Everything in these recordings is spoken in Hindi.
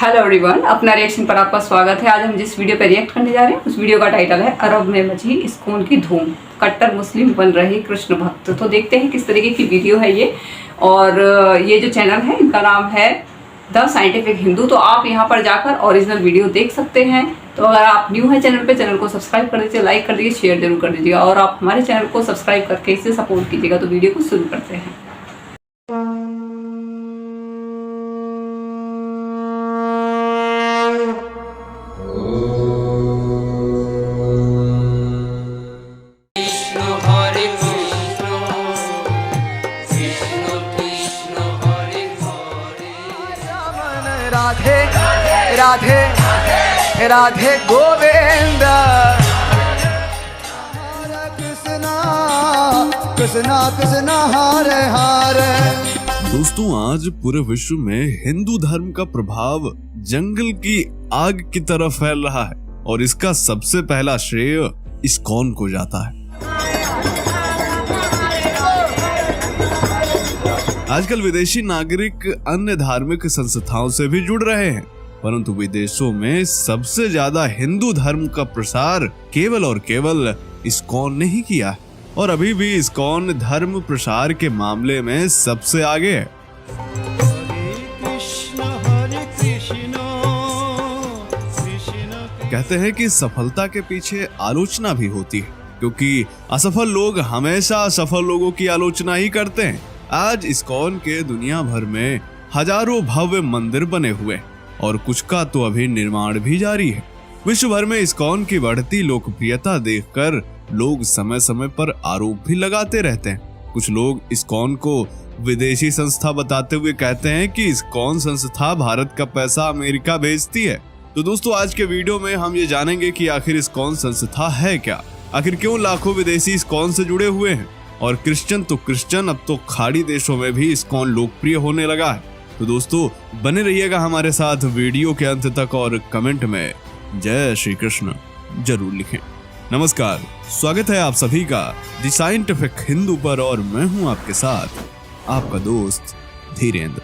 हेलो एवरीवन, अपना रिएक्शन पर आपका स्वागत है। आज हम जिस वीडियो पर रिएक्ट करने जा रहे हैं उस वीडियो का टाइटल है अरब में मची इस्कॉन की धूम, कट्टर मुस्लिम बन रहे कृष्ण भक्त। तो देखते हैं किस तरीके की वीडियो है ये। और ये जो चैनल है इनका नाम है द साइंटिफिक हिंदू। तो आप यहाँ पर जाकर ओरिजिनल वीडियो देख सकते हैं। तो अगर आप न्यू है चैनल पे, चैनल को सब्सक्राइब कर दीजिए, लाइक कर दीजिए, शेयर जरूर कर दीजिएगा। और आप हमारे चैनल को सब्सक्राइब करके इसे सपोर्ट कीजिएगा। तो वीडियो को शुरू करते हैं। राधे राधे राधे गोविंद, कृष्णा कृष्णा कृष्णा हरे हरे। दोस्तों, आज पूरे विश्व में हिंदू धर्म का प्रभाव जंगल की आग की तरह फैल रहा है और इसका सबसे पहला श्रेय इस्कॉन को जाता है। आजकल विदेशी नागरिक अन्य धार्मिक संस्थाओं से भी जुड़ रहे हैं, परंतु विदेशों में सबसे ज्यादा हिंदू धर्म का प्रसार केवल और केवल इस्कॉन ने ही किया है और अभी भी इस्कॉन धर्म प्रसार के मामले में सबसे आगे है। कहते हैं कि सफलता के पीछे आलोचना भी होती है, क्योंकि असफल लोग हमेशा सफल लोगों की आलोचना ही करते हैं। आज इस्कॉन के दुनिया भर में हजारों भव्य मंदिर बने हुए और कुछ का तो अभी निर्माण भी जारी है। विश्व भर में इस्कॉन की बढ़ती लोकप्रियता देखकर लोग समय समय पर आरोप भी लगाते रहते हैं। कुछ लोग इस्कॉन को विदेशी संस्था बताते हुए कहते हैं कि इस्कॉन संस्था भारत का पैसा अमेरिका भेजती है। तो दोस्तों, आज के वीडियो में हम ये जानेंगे कि आखिर इस्कॉन संस्था है क्या, आखिर क्यों लाखों विदेशी इस्कॉन से जुड़े हुए हैं, और क्रिश्चियन तो क्रिश्चियन, अब तो खाड़ी देशों में भी इस्कॉन लोकप्रिय होने लगा है। तो दोस्तों, बने रहिएगा हमारे साथ वीडियो के अंत तक और कमेंट में जय श्री कृष्ण जरूर लिखें। नमस्कार, स्वागत है आप सभी का द साइंटिफिक हिंदू पर और मैं हूं आपके साथ आपका दोस्त धीरेन्द्र।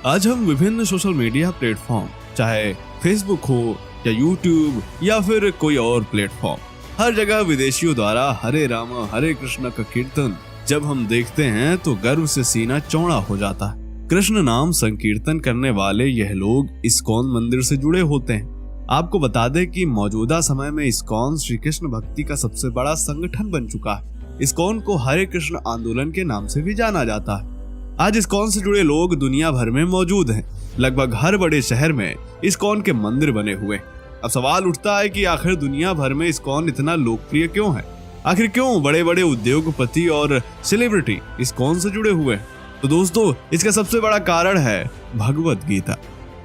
आज हम विभिन्न सोशल मीडिया प्लेटफॉर्म, चाहे फेसबुक हो या यूट्यूब या फिर कोई और प्लेटफॉर्म, हर जगह विदेशियों द्वारा हरे राम हरे कृष्ण का कीर्तन जब हम देखते हैं तो गर्व से सीना चौड़ा हो जाता है। कृष्ण नाम संकीर्तन करने वाले यह लोग इस्कॉन मंदिर से जुड़े होते हैं। आपको बता दें कि मौजूदा समय में इस्कॉन श्री कृष्ण भक्ति का सबसे बड़ा संगठन बन चुका है। इस्कॉन को हरे कृष्ण आंदोलन के नाम से भी जाना जाता है। आज इस्कॉन से जुड़े लोग दुनिया भर में मौजूद हैं। लगभग हर बड़े शहर में इस्कॉन के मंदिर बने हुए। अब सवाल उठता है कि आखिर दुनिया भर में इस्कॉन इतना लोकप्रिय क्यों है, आखिर क्यों बड़े बड़े उद्योगपति और सेलिब्रिटी इस्कॉन से जुड़े हुए हैं। तो दोस्तों, इसका सबसे बड़ा कारण है भगवत गीता।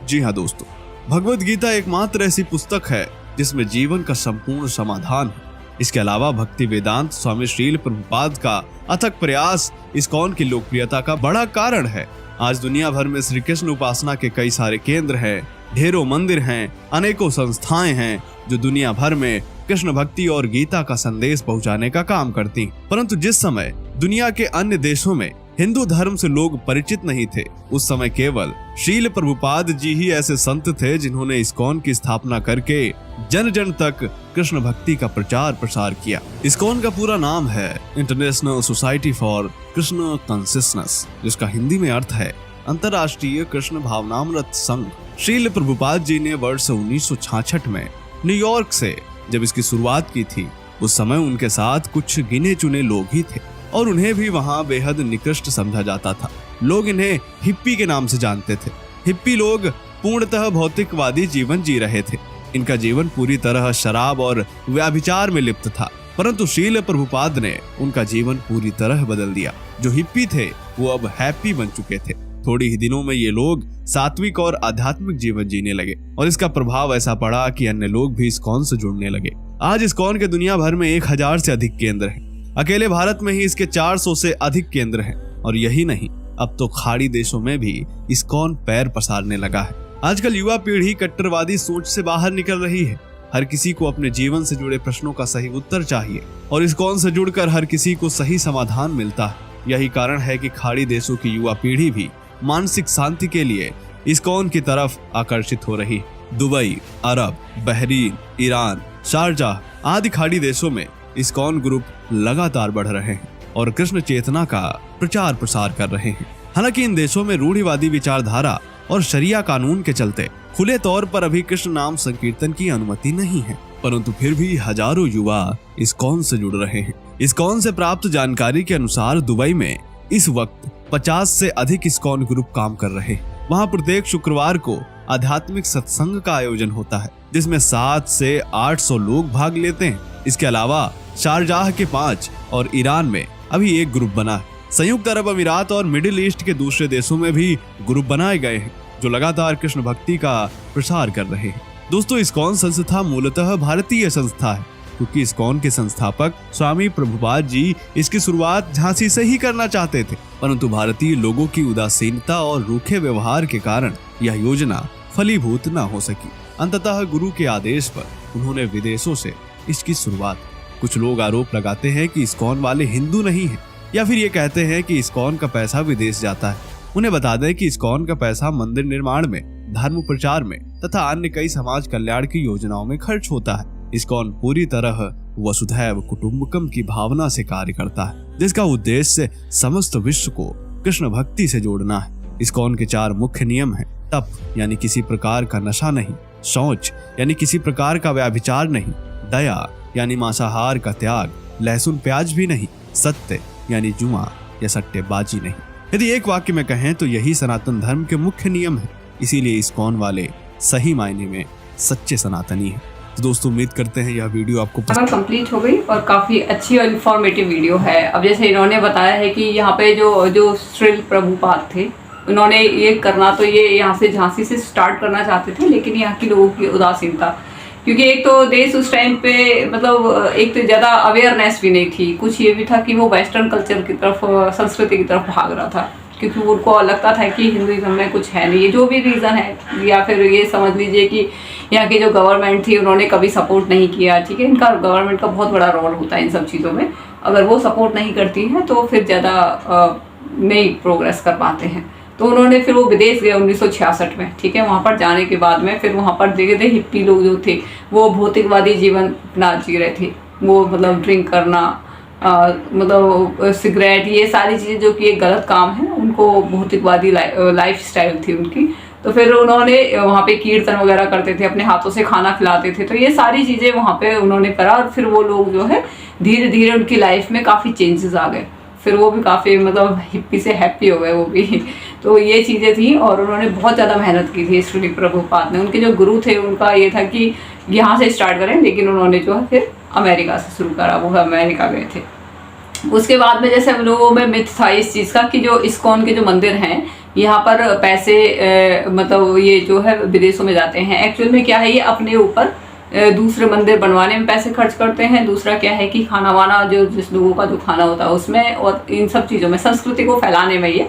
जी हाँ दोस्तों, भगवत गीता एकमात्र ऐसी पुस्तक है जिसमें जीवन का संपूर्ण समाधान है। इसके अलावा भक्ति वेदांत स्वामी श्रील प्रभुपाद का अथक प्रयास इस्कॉन की लोकप्रियता का बड़ा कारण है। आज दुनिया भर में श्री कृष्ण उपासना के कई सारे केंद्र हैं, ढेरों मंदिर हैं, अनेकों संस्थाएं हैं जो दुनिया भर में कृष्ण भक्ति और गीता का संदेश पहुंचाने का काम करती। परंतु जिस समय दुनिया के अन्य देशों में हिंदू धर्म से लोग परिचित नहीं थे, उस समय केवल श्रील प्रभुपाद जी ही ऐसे संत थे जिन्होंने इस्कॉन की स्थापना करके जन जन तक कृष्ण भक्ति का प्रचार प्रसार किया। इस्कॉन का पूरा नाम है international society for Krishna consciousness, जिसका हिंदी में अर्थ है अंतर्राष्ट्रीय कृष्ण भावनामृत संघ। श्रील प्रभुपाद जी ने वर्ष 1966 में न्यूयॉर्क से जब इसकी शुरुआत की थी, उस समय उनके साथ कुछ गिने चुने लोग ही थे और उन्हें भी वहां बेहद निकृष्ट समझा जाता था। लोग इन्हें हिप्पी के नाम से जानते थे। हिप्पी लोग पूर्णतः भौतिकवादी जीवन जी रहे थे। इनका जीवन पूरी तरह शराब और व्याभिचार में लिप्त था, परंतु श्रील प्रभुपाद ने उनका जीवन पूरी तरह बदल दिया। जो हिप्पी थे वो अब हैप्पी बन चुके थे। थोड़ी ही दिनों में ये लोग सात्विक और आध्यात्मिक जीवन जीने लगे और इसका प्रभाव ऐसा पड़ा कि अन्य लोग भी इस्कॉन से जुड़ने लगे। आज इस्कॉन के दुनिया भर में 1000 से अधिक केंद्र हैं। अकेले भारत में ही इसके 400 से अधिक केंद्र हैं। और यही नहीं, अब तो खाड़ी देशों में भी इस्कॉन पैर पसारने लगा है। आजकल युवा पीढ़ी कट्टरवादी सोच से बाहर निकल रही है। हर किसी को अपने जीवन से जुड़े प्रश्नों का सही उत्तर चाहिए और इस्कॉन से जुड़कर हर किसी को सही समाधान मिलता है। यही कारण है कि खाड़ी देशों की युवा पीढ़ी भी मानसिक शांति के लिए इस्कॉन की तरफ आकर्षित हो रही। दुबई, अरब, बहरीन, ईरान, शारजाह आदि खाड़ी देशों में इस्कॉन ग्रुप लगातार बढ़ रहे हैं और कृष्ण चेतना का प्रचार प्रसार कर रहे हैं। हालांकि इन देशों में रूढ़िवादी विचारधारा और शरिया कानून के चलते खुले तौर पर अभी कृष्ण नाम संकीर्तन की अनुमति नहीं है, परंतु फिर भी हजारों युवा इस्कॉन से जुड़ रहे हैं। इस्कॉन से प्राप्त जानकारी के अनुसार दुबई में इस वक्त 50 से अधिक इस्कॉन ग्रुप काम कर रहे हैं। वहां प्रत्येक शुक्रवार को आध्यात्मिक सत्संग का आयोजन होता है, जिसमें 700 से 800 लोग भाग लेते हैं। इसके अलावा शारजाह के 5 और ईरान में अभी एक ग्रुप बना है। संयुक्त अरब अमीरात और मिडिल ईस्ट के दूसरे देशों में भी ग्रुप बनाए गए हैं, जो लगातार कृष्ण भक्ति का प्रसार कर रहे हैं। दोस्तों, इस्कॉन संस्था मूलतः भारतीय संस्था है, क्योंकि इस्कॉन के संस्थापक स्वामी प्रभुपाद जी इसकी शुरुआत झांसी से ही करना चाहते थे, परंतु भारतीय लोगों की उदासीनता और रूखे व्यवहार के कारण यह योजना फलीभूत न हो सकी। अंततः गुरु के आदेश पर उन्होंने विदेशों से इसकी शुरुआत। कुछ लोग आरोप लगाते हैं कि इस्कॉन वाले हिंदू नहीं हैं, या फिर ये कहते हैं कि इस्कॉन का पैसा विदेश जाता है। उन्हें बता दें कि इस्कॉन का पैसा मंदिर निर्माण में, धर्म प्रचार में तथा अन्य कई समाज कल्याण की योजनाओं में खर्च होता है। इस्कॉन पूरी तरह वसुधैव कुटुंबकम की भावना से कार्य करता है, जिसका उद्देश्य समस्त विश्व को कृष्ण भक्ति से जोड़ना है। इस्कॉन के 4 मुख्य नियम हैं। तप यानी किसी प्रकार का नशा नहीं, शौच यानी किसी प्रकार का व्याभिचार नहीं, दया यानी मांसाहार का त्याग, लहसुन प्याज भी नहीं, सत्य यानी जुआ या सट्टेबाजी नहीं। यदि एक वाक्य में कहें तो यही सनातन धर्म के मुख्य नियम है। इसीलिए इस्कॉन वाले सही मायने में सच्चे सनातनी हैं। तो दोस्तों, उम्मीद करते हैं यह वीडियो आपको कंप्लीट हो गई और काफी अच्छी और इन्फॉर्मेटिव वीडियो है। अब जैसे इन्होंने बताया है कि यहाँ पे जो श्रील प्रभुपाद थे, उन्होंने ये करना तो ये यहाँ से झांसी से स्टार्ट करना चाहते थे, लेकिन यहाँ की लोगों की उदासीनता, क्योंकि एक तो देश उस टाइम पे मतलब एक तो ज़्यादा अवेयरनेस भी नहीं थी, कुछ ये भी था कि वो वेस्टर्न कल्चर की तरफ, संस्कृति की तरफ भाग रहा था, क्योंकि उनको लगता था कि हिंदुइज्म में कुछ है नहीं। जो भी रीज़न है, या फिर ये समझ लीजिए कि यहाँ की जो गवर्नमेंट थी उन्होंने कभी सपोर्ट नहीं किया। ठीक है, इनका गवर्नमेंट का बहुत बड़ा रोल होता है इन सब चीज़ों में। अगर वो सपोर्ट नहीं करती है तो फिर ज़्यादा नहीं प्रोग्रेस कर पाते हैं। तो उन्होंने फिर वो विदेश गए 1966 में। ठीक है, वहाँ पर जाने के बाद में फिर वहाँ पर देखे थे हिप्पी लोग जो थे वो भौतिकवादी जीवन अपना जी रहे थे। वो मतलब ड्रिंक करना, मतलब सिगरेट, ये सारी चीज़ें जो कि एक गलत काम है, उनको भौतिकवादी लाइफ स्टाइल थी उनकी। तो फिर उन्होंने वहाँ पे कीर्तन वगैरह करते थे, अपने हाथों से खाना खिलाते थे। तो ये सारी चीज़ें वहाँ पे उन्होंने करा और फिर वो लोग जो है धीरे धीरे उनकी लाइफ में काफ़ी चेंजेस आ गए। फिर वो भी काफ़ी मतलब हिप्पी से हैप्पी हो गए वो भी। तो ये चीज़ें थी और उन्होंने बहुत ज़्यादा मेहनत की थी श्री प्रभुपाद ने। उनके जो गुरु थे उनका ये था कि यहाँ से स्टार्ट करें, लेकिन उन्होंने जो है फिर अमेरिका से शुरू करा, वो अमेरिका गए थे। उसके बाद में जैसे हम लोगों में मिथ था इस चीज़ का कि जो इस्कॉन के जो मंदिर हैं यहाँ पर पैसे मतलब ये जो है विदेशों में जाते हैं। एक्चुअल में क्या है, ये अपने ऊपर दूसरे मंदिर बनवाने में पैसे खर्च करते हैं। दूसरा क्या है कि खाना वाना जो जिस लोगों का जो खाना होता है उसमें और इन सब चीज़ों में, संस्कृति को फैलाने में ये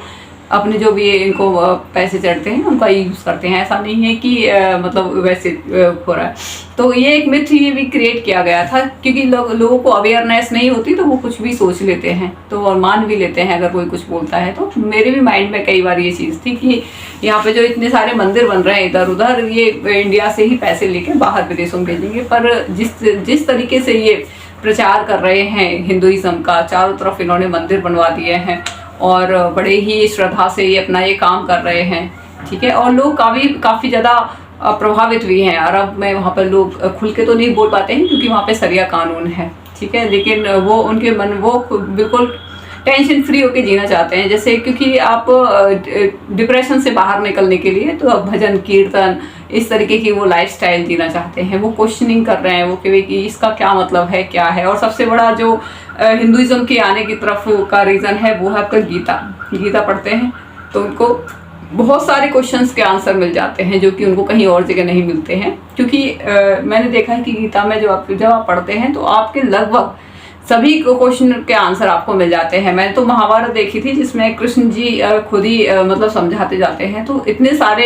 अपने जो भी इनको पैसे चढ़ते हैं उनका यूज़ करते हैं। ऐसा नहीं है कि मतलब वैसे हो रहा है। तो ये एक मिथ ये भी क्रिएट किया गया था, क्योंकि लोगों को अवेयरनेस नहीं होती तो वो कुछ भी सोच लेते हैं, तो और मान भी लेते हैं अगर कोई कुछ बोलता है। तो मेरे भी माइंड में कई बार ये चीज़ थी कि यहाँ पे जो इतने सारे मंदिर बन रहे हैं इधर उधर, ये इंडिया से ही पैसे लेके बाहर विदेशों में भेजेंगे। पर जिस तरीके से ये प्रचार कर रहे हैं हिंदुइज्म का, चारों तरफ इन्होंने मंदिर बनवा दिए हैं और बड़े ही श्रद्धा से ये अपना ये काम कर रहे हैं। ठीक है, और लोग काफ़ी ज़्यादा प्रभावित भी हैं। अरब में वहाँ पर लोग खुल के तो नहीं बोल पाते हैं क्योंकि वहाँ पे शरिया कानून है। ठीक है, लेकिन वो उनके मन वो बिल्कुल टेंशन फ्री होकर जीना चाहते हैं। जैसे क्योंकि आप डिप्रेशन से बाहर निकलने के लिए तो भजन कीर्तन इस तरीके की वो लाइफस्टाइल जीना चाहते हैं। वो क्वेश्चनिंग कर रहे हैं वो कि इसका क्या मतलब है, क्या है। और सबसे बड़ा जो हिंदुइज्म के आने की तरफ का रीज़न है वो है आपका गीता पढ़ते हैं तो उनको बहुत सारे क्वेश्चंस के आंसर मिल जाते हैं जो कि उनको कहीं और जगह नहीं मिलते हैं। क्योंकि मैंने देखा है कि गीता में जब आप पढ़ते हैं तो आपके लगभग सभी क्वेश्चन के आंसर आपको मिल जाते हैं। मैंने तो महाभारत देखी थी जिसमें कृष्ण जी खुद ही मतलब समझाते जाते हैं। तो इतने सारे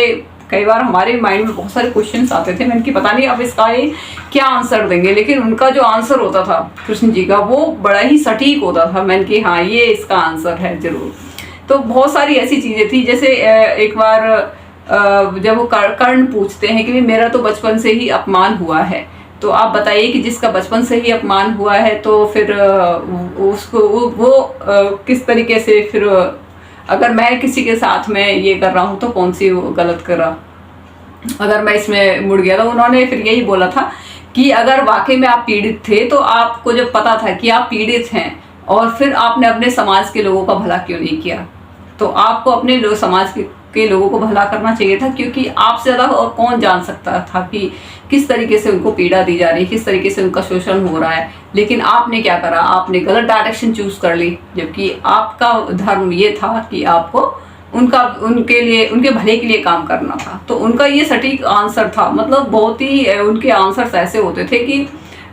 कई बार हमारे माइंड में बहुत सारे क्वेश्चंस आते थे, मैंने कि पता नहीं अब इसका ये क्या आंसर देंगे, लेकिन उनका जो आंसर होता था कृष्ण जी का वो बड़ा ही सटीक होता था। मैंने कि हाँ ये इसका आंसर है ज़रूर। तो बहुत सारी ऐसी चीज़ें थी। जैसे एक बार जब वो कर्ण पूछते हैं कि मेरा तो बचपन से ही अपमान हुआ है, तो आप बताइए कि जिसका बचपन से ही अपमान हुआ है तो फिर उसको वो किस तरीके से फिर, अगर मैं किसी के साथ में ये कर रहा हूँ तो कौन सी गलत कर रहा, अगर मैं इसमें मुड़ गया। तो उन्होंने फिर यही बोला था कि अगर वाकई में आप पीड़ित थे तो आपको जब पता था कि आप पीड़ित हैं और फिर आपने अपने समाज के लोगों का भला क्यों नहीं किया, तो आपको अपने समाज के लोगों को भला करना चाहिए था, क्योंकि आपसे ज़्यादा और कौन जान सकता था कि किस तरीके से उनको पीड़ा दी जा रही है, किस तरीके से उनका शोषण हो रहा है। लेकिन आपने क्या करा, आपने गलत डायरेक्शन चूज कर ली, जबकि आपका धर्म ये था कि आपको उनके लिए, उनके भले के लिए काम करना था। तो उनका ये सटीक आंसर था, मतलब बहुत ही उनके आंसर्स ऐसे होते थे कि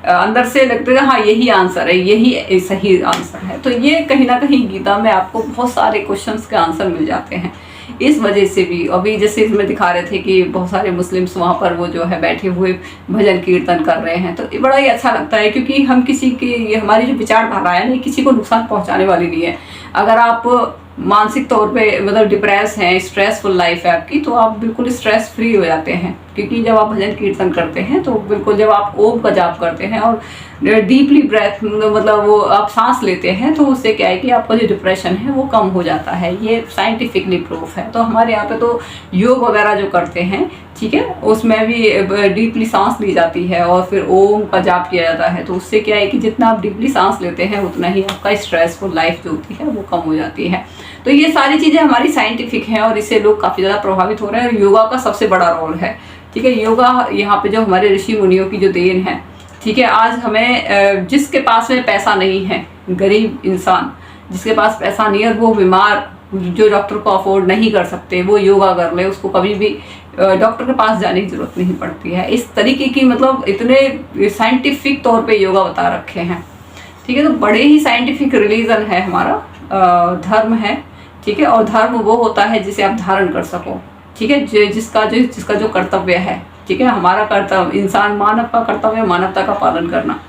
अंदर से लगते थे हाँ यही आंसर है, यही सही आंसर है। तो ये कहीं ना कहीं गीता में आपको बहुत सारे क्वेश्चंस के आंसर मिल जाते हैं। इस वजह से भी अभी जैसे इसमें दिखा रहे थे कि बहुत सारे मुस्लिम्स वहाँ पर वो जो है बैठे हुए भजन कीर्तन कर रहे हैं, तो बड़ा ही अच्छा लगता है, क्योंकि हम किसी की, ये हमारी जो विचारधारा है ना, किसी को नुकसान पहुँचाने वाली नहीं है। अगर आप मानसिक तौर पे मतलब डिप्रेस हैं, स्ट्रेसफुल लाइफ है आपकी, तो आप बिल्कुल स्ट्रेस फ्री हो जाते हैं, क्योंकि जब आप भजन कीर्तन करते हैं तो बिल्कुल, जब आप ओम का जाप करते हैं और डीपली ब्रेथ मतलब वो आप सांस लेते हैं, तो उससे क्या है कि आपका जो डिप्रेशन है वो कम हो जाता है। ये साइंटिफिकली प्रूफ है। तो हमारे यहाँ पे तो योग वगैरह जो करते हैं, ठीक है, उसमें भी डीपली सांस ली जाती है और फिर ओम का जाप किया जाता है। तो उससे क्या है कि जितना आप डीपली सांस लेते हैं उतना ही आपका स्ट्रेसफुल लाइफ जो होती है वो कम हो जाती है। तो ये सारी चीज़ें हमारी साइंटिफिक हैं और इससे लोग काफ़ी ज़्यादा प्रभावित हो रहे हैं, और योगा का सबसे बड़ा रोल है। ठीक है, योगा यहाँ पे जो हमारे ऋषि मुनियों की जो देन है, ठीक है, आज हमें जिसके पास में पैसा नहीं है, गरीब इंसान जिसके पास पैसा नहीं है और वो बीमार, जो डॉक्टर को अफोर्ड नहीं कर सकते, वो योगा कर ले, उसको कभी भी डॉक्टर के पास जाने की जरूरत नहीं पड़ती है। इस तरीके की मतलब इतने साइंटिफिक तौर पे योगा बता रखे हैं। ठीक है, तो बड़े ही साइंटिफिक रिलीजन है हमारा, धर्म है। ठीक है, और धर्म वो होता है जिसे आप धारण कर सको। ठीक है, जिसका जो कर्तव्य है। ठीक है, हमारा कर्तव्य, इंसान मानव का कर्तव्य है मानवता का पालन करना।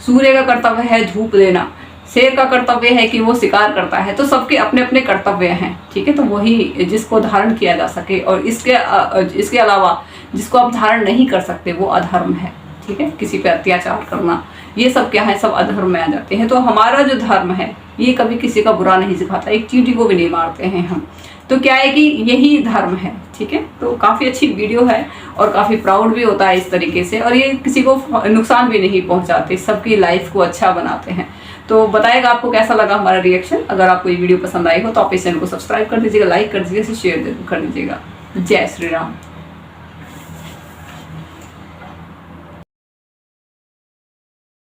सूर्य का कर्तव्य है धूप देना। शेर का कर्तव्य है कि वो शिकार करता है। तो सबके अपने अपने कर्तव्य हैं। ठीक है, तो वही जिसको धारण किया जा सके, और इसके अलावा जिसको आप धारण नहीं कर सकते वो अधर्म है। ठीक है, किसी पे अत्याचार करना, ये सब क्या है, सब अधर्म में आ जाते हैं। तो हमारा जो धर्म है ये कभी किसी का बुरा नहीं सिखाता, एक चींटी को भी नहीं मारते हैं हम। तो क्या है कि यही धर्म है। ठीक है, तो काफ़ी अच्छी वीडियो है और काफ़ी प्राउड भी होता है इस तरीके से, और ये किसी को नुकसान भी नहीं पहुंचाते, सबकी लाइफ को अच्छा बनाते हैं। तो बताएगा आपको कैसा लगा हमारा रिएक्शन। अगर आपको ये वीडियो पसंद आई हो तो आप इस चैनल को सब्सक्राइब कर दीजिएगा, लाइक कर दीजिएगा, शेयर कर दीजिएगा। जय श्री राम।